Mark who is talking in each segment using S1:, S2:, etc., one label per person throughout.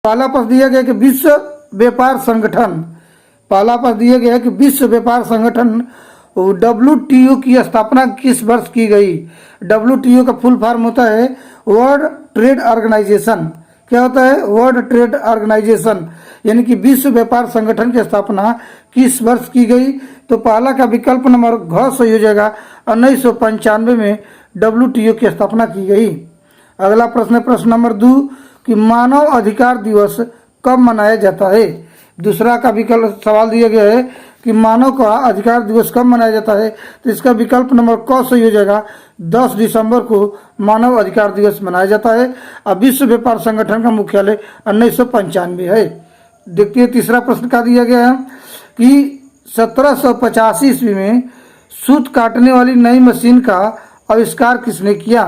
S1: पहला प्रश्न दिया गया कि विश्व व्यापार संगठन, पहला प्रश्न दिया गया है कि विश्व व्यापार संगठन WTO की स्थापना किस वर्ष की गई। WTO का फुल फॉर्म होता है वर्ल्ड ट्रेड ऑर्गेनाइजेशन। क्या होता है? वर्ल्ड ट्रेड ऑर्गेनाइजेशन, यानी कि विश्व व्यापार संगठन की स्थापना किस वर्ष की गई। तो पहला का विकल्प नंबर घ सही हो जाएगा, 1995 में WTO की स्थापना की गई। अगला प्रश्न है प्रश्न नंबर 2 कि मानव अधिकार दिवस कब मनाया जाता है। दूसरा का विकल्प सवाल दिया गया है कि मानव का अधिकार दिवस कब मनाया जाता है। तो इसका विकल्प नंबर क सही हो जाएगा, 10 दिसंबर को मानव अधिकार दिवस मनाया जाता है। अब विश्व व्यापार संगठन का मुख्यालय 1995 है। देखिए तीसरा प्रश्न का दिया गया है कि 1785 ईस्वी में सूत काटने वाली नई मशीन का आविष्कार किसने किया।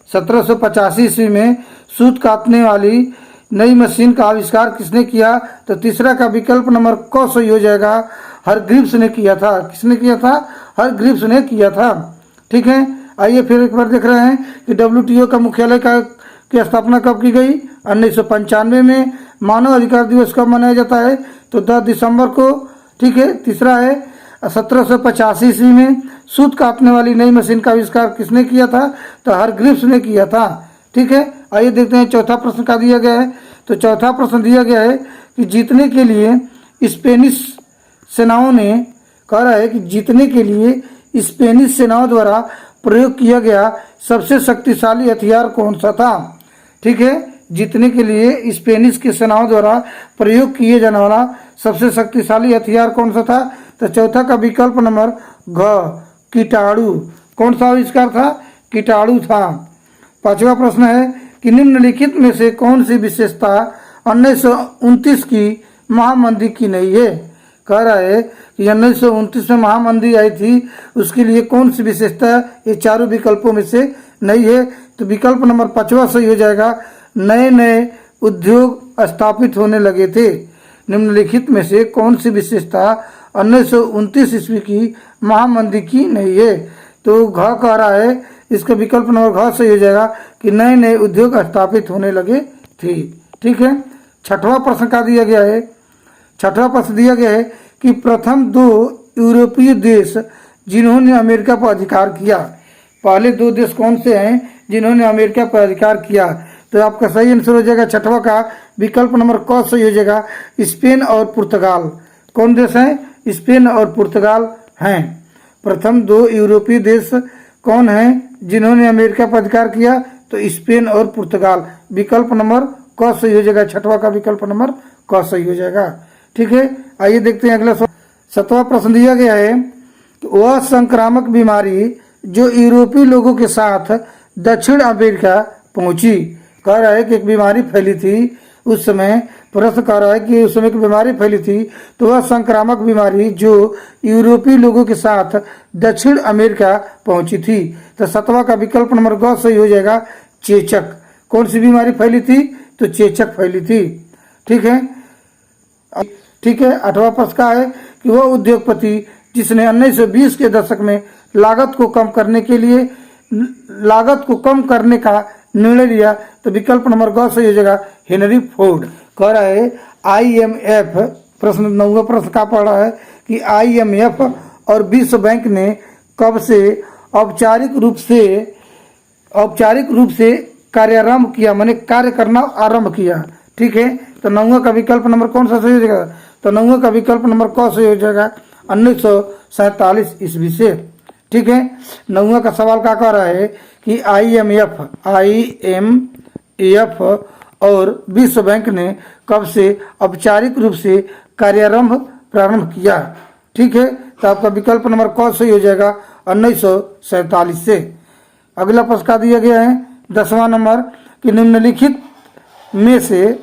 S1: 1785 ईस्वी में सूत काटने वाली नई मशीन का आविष्कार किसने किया। तो तीसरा का विकल्प नंबर क सही हो जाएगा, हरग्रीव्स ने किया था। किसने किया था? हरग्रीव्स ने किया था। ठीक है, आइए फिर एक बार देख रहे हैं कि WTO का मुख्यालय की स्थापना कब की गई। 1995 में। मानव अधिकार दिवस कब मनाया जाता है। तो 10 दिसंबर को। ठीक है, तीसरा है 1785 ईस्वी में सूत काटने वाली नई मशीन का आविष्कार किसने किया था। तो हरग्रीव्स ने किया था। ठीक है, आइए देखते हैं चौथा प्रश्न का दिया गया है। तो चौथा प्रश्न दिया गया है कि जीतने के लिए स्पेनिश सेनाओं ने, कह रहा है कि जीतने के लिए स्पेनिश सेनाओं द्वारा प्रयोग किया गया सबसे शक्तिशाली हथियार कौन सा था। ठीक है, जीतने के लिए स्पेनिश की सेनाओं द्वारा प्रयोग किए जाने वाला सबसे शक्तिशाली हथियार कौन सा था। तो चौथा का विकल्प नंबर घ, कीटाणु। कौन सा आविष्कार था? कीटाणु था। पांचवा प्रश्न है कि निम्नलिखित में से कौन सी विशेषता 1929 की महामंदी की नहीं है। कह रहा है कि 1929 में महामंदी आई थी, उसके लिए कौन सी विशेषता ये चारों विकल्पों में से नहीं है। तो विकल्प नंबर 5वां सही हो जाएगा, नए नए उद्योग स्थापित होने लगे थे। निम्नलिखित में से कौन सी विशेषता 1929 ईस्वी की महामंदी की नहीं है। तो घ कह रहा है, इसका विकल्प नंबर घ सही हो जाएगा कि नए नए उद्योग स्थापित होने लगे थे। ठीक है, छठवां प्रश्न का दिया गया है। छठवां प्रश्न दिया गया है कि प्रथम 2 यूरोपीय देश जिन्होंने अमेरिका पर अधिकार किया। पहले 2 देश कौन से हैं जिन्होंने अमेरिका पर अधिकार किया। तो आपका सही आंसर हो जाएगा छठवां का विकल्प नंबर क सही हो जाएगा, स्पेन और पुर्तगाल। कौन देश हैं? स्पेन और पुर्तगाल हैं। प्रथम 2 यूरोपीय देश कौन हैं जिन्होंने अमेरिका पर अधिकार किया। तो स्पेन और पुर्तगाल। विकल्प नंबर क सही हो जाएगा, छठवां का विकल्प नंबर क सही हो जाएगा। ठीक है, आइए देखते हैं अगला 7वां प्रश्न दिया गया है। वह संक्रामक बीमारी जो यूरोपीय लोगों के साथ दक्षिण अमेरिका पहुंची। कह रहा है कि एक बीमारी फैली थी उस समय। प्रश्न कह रहा है कि उस समय की बीमारी फैली थी, तो वह संक्रामक बीमारी जो यूरोपीय लोगों के साथ दक्षिण अमेरिका पहुंची थी। तो 7वां का विकल्प नंबर ग सही हो जाएगा, चेचक। कौन सी बीमारी फैली थी? तो चेचक फैली थी। ठीक है, ठीक है। 8वां प्रश्न का है कि वह उद्योगपति जिसने 1920 के दशक में लागत को कम करने का निर्णय लिया। तो विकल्प नंबर ग सही हो जाएगा, हेनरी फोर्ड। कह रहा है IMF, प्रश्न 9वां प्रश्न का पढ़ रहा है कि IMF और विश्व बैंक ने कब से औपचारिक रूप से कार्यारंभ किया, माने कार्य करना आरंभ किया। ठीक है, तो 9वां का विकल्प नंबर कौन सा सही हो जाएगा। तो 9वां का विकल्प नंबर क सही हो जाएगा, 1947 ईस्वी से। ठीक है, 9वां का सवाल क्या कह रहा है कि IMF और विश्व बैंक ने कब से औपचारिक रूप से प्रारंभ किया। ठीक है, तो आपका विकल्प नंबर क सही हो जाएगा, 1947 से। अगला प्रश्न का दिया गया है 10वां नंबर कि निम्नलिखित में से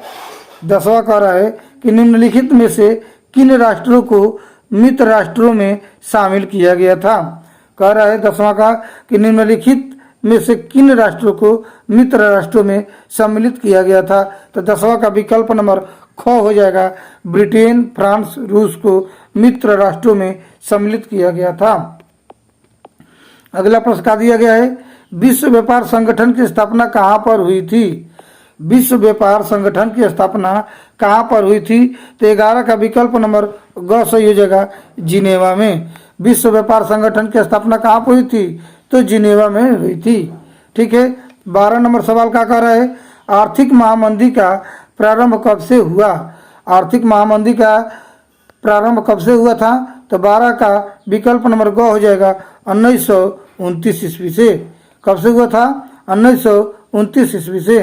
S1: 10वां कह रहा है कि निम्नलिखित में से किन राष्ट्रों को मित्र राष्ट्रों में शामिल किया गया था। कह रहा है 10वां का कि निम्नलिखित में से किन राष्ट्रों को मित्र राष्ट्रों में सम्मिलित किया गया था। तो 10वां का विकल्प नंबर ख हो जाएगा, ब्रिटेन, फ्रांस, रूस को मित्र राष्ट्रों में सम्मिलित किया गया था। अगला प्रश्न का दिया गया है विश्व व्यापार संगठन की स्थापना कहाँ पर हुई थी। विश्व व्यापार संगठन की स्थापना कहाँ पर हुई थी? तो 11 का विकल्प नंबर ग सही हो जाएगा, जिनेवा में। विश्व व्यापार संगठन की स्थापना कहाँ पर हुई थी? तो जिनेवा में हुई थी। ठीक है। 12 नंबर सवाल क्या कह रहा है? आर्थिक महामंदी का प्रारंभ कब से हुआ? आर्थिक महामंदी का प्रारंभ कब से हुआ था? तो 12 का विकल्प नंबर ग हो जाएगा, 1929 ईस्वी से। कब से हुआ था? 1929 ईस्वी से।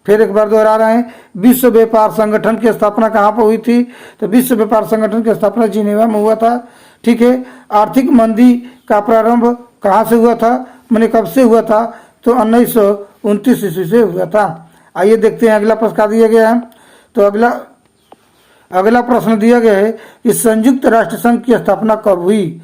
S1: फिर एक बार दोहरा रहे हैं, विश्व व्यापार संगठन की स्थापना कहाँ पर हुई थी? तो विश्व व्यापार संगठन की स्थापना जिनेवा में हुआ था। ठीक है। आर्थिक मंदी का प्रारंभ कहाँ से हुआ था, मैंने कब से हुआ था? तो 1929 ईस्वी से हुआ था। आइए देखते हैं अगला प्रश्न क्या दिया गया है। तो अगला प्रश्न दिया गया है कि संयुक्त राष्ट्र संघ की स्थापना कब हुई?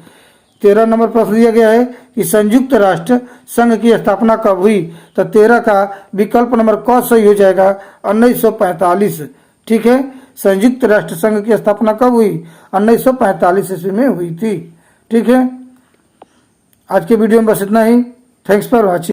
S1: 13 नंबर प्रश्न दिया गया है कि संयुक्त राष्ट्र संघ की स्थापना कब हुई? तो 13 का विकल्प नंबर क सही हो जाएगा, 1945। ठीक है। संयुक्त राष्ट्र संघ की स्थापना कब हुई? 1945 ईस्वी में हुई थी। ठीक है। आज के वीडियो में बस इतना ही। Thanks for watching.